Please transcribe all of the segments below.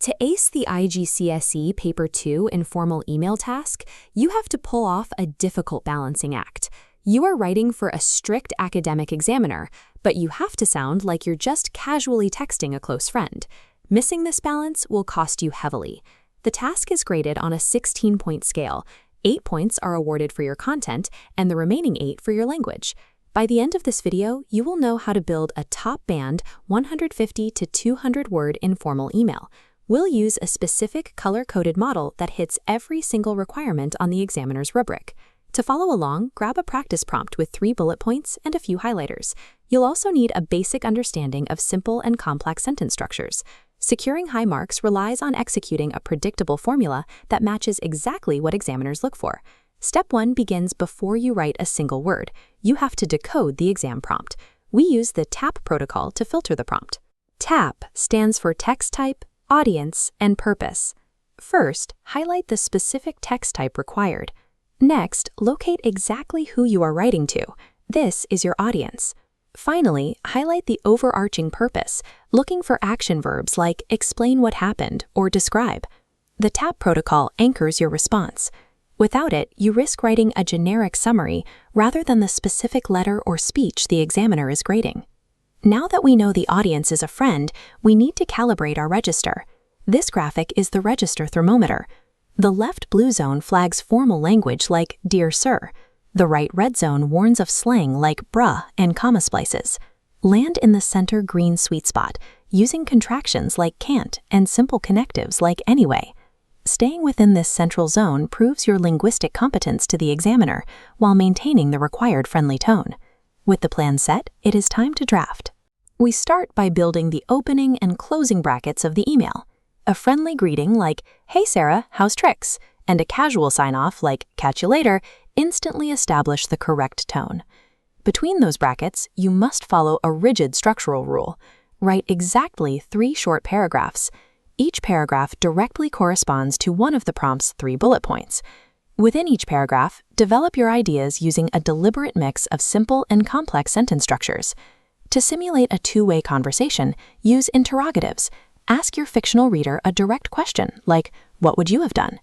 To ace the IGCSE Paper 2 Informal email task, you have to pull off a difficult balancing act. You are writing for a strict academic examiner, but you have to sound like you're just casually texting a close friend. Missing this balance will cost you heavily. The task is graded on a 16-point scale. 8 points are awarded for your content, and the remaining 8 for your language. By the end of this video, you will know how to build a top-band 150 to 200-word informal email. We'll use a specific color-coded model that hits every single requirement on the examiner's rubric. To follow along, grab a practice prompt with 3 bullet points and a few highlighters. You'll also need a basic understanding of simple and complex sentence structures. Securing high marks relies on executing a predictable formula that matches exactly what examiners look for. Step 1 begins before you write a single word. You have to decode the exam prompt. We use the TAP protocol to filter the prompt. TAP stands for text type, audience, and purpose. First, highlight the specific text type required. Next, locate exactly who you are writing to. This is your audience. Finally, highlight the overarching purpose, looking for action verbs like explain what happened or describe. The TAP protocol anchors your response. Without it, you risk writing a generic summary rather than the specific letter or speech the examiner is grading. Now that we know the audience is a friend, we need to calibrate our register. This graphic is the register thermometer. The left blue zone flags formal language like Dear Sir. The right red zone warns of slang like bruh and comma splices. Land in the center green sweet spot, using contractions like can't and simple connectives like anyway. Staying within this central zone proves your linguistic competence to the examiner while maintaining the required friendly tone. With the plan set, it is time to draft. We start by building the opening and closing brackets of the email. A friendly greeting like, "Hey Sarah, how's tricks?" and a casual sign-off like, "Catch you later," instantly establish the correct tone. Between those brackets, you must follow a rigid structural rule. Write exactly 3 short paragraphs. Each paragraph directly corresponds to one of the prompt's 3 bullet points. Within each paragraph, develop your ideas using a deliberate mix of simple and complex sentence structures. To simulate a two-way conversation, use interrogatives. Ask your fictional reader a direct question, like, "What would you have done?"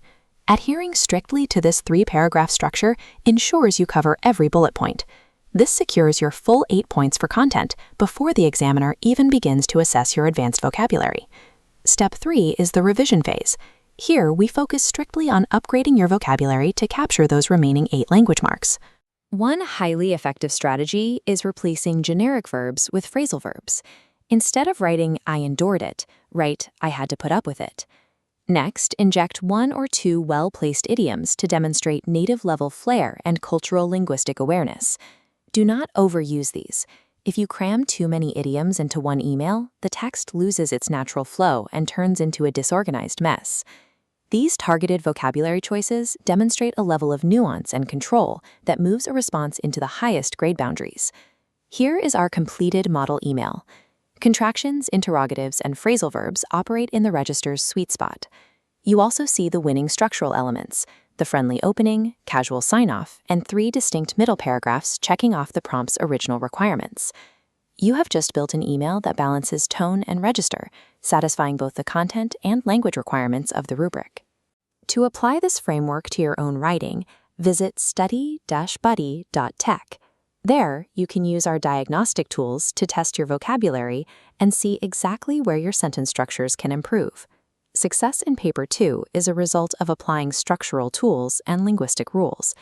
Adhering strictly to this 3-paragraph structure ensures you cover every bullet point. This secures your full 8 points for content before the examiner even begins to assess your advanced vocabulary. Step 3 is the revision phase. Here, we focus strictly on upgrading your vocabulary to capture those remaining 8 language marks. One highly effective strategy is replacing generic verbs with phrasal verbs. Instead of writing, "I endured it," write, "I had to put up with it." Next, inject 1 or 2 well-placed idioms to demonstrate native-level flair and cultural linguistic awareness. Do not overuse these. If you cram too many idioms into one email, the text loses its natural flow and turns into a disorganized mess. These targeted vocabulary choices demonstrate a level of nuance and control that moves a response into the highest grade boundaries. Here is our completed model email. Contractions, interrogatives, and phrasal verbs operate in the register's sweet spot. You also see the winning structural elements, the friendly opening, casual sign-off, and 3 distinct middle paragraphs checking off the prompt's original requirements. You have just built an email that balances tone and register, satisfying both the content and language requirements of the rubric. To apply this framework to your own writing, visit study-buddy.tech. There, you can use our diagnostic tools to test your vocabulary and see exactly where your sentence structures can improve. Success in Paper 2 is a result of applying structural tools and linguistic rules.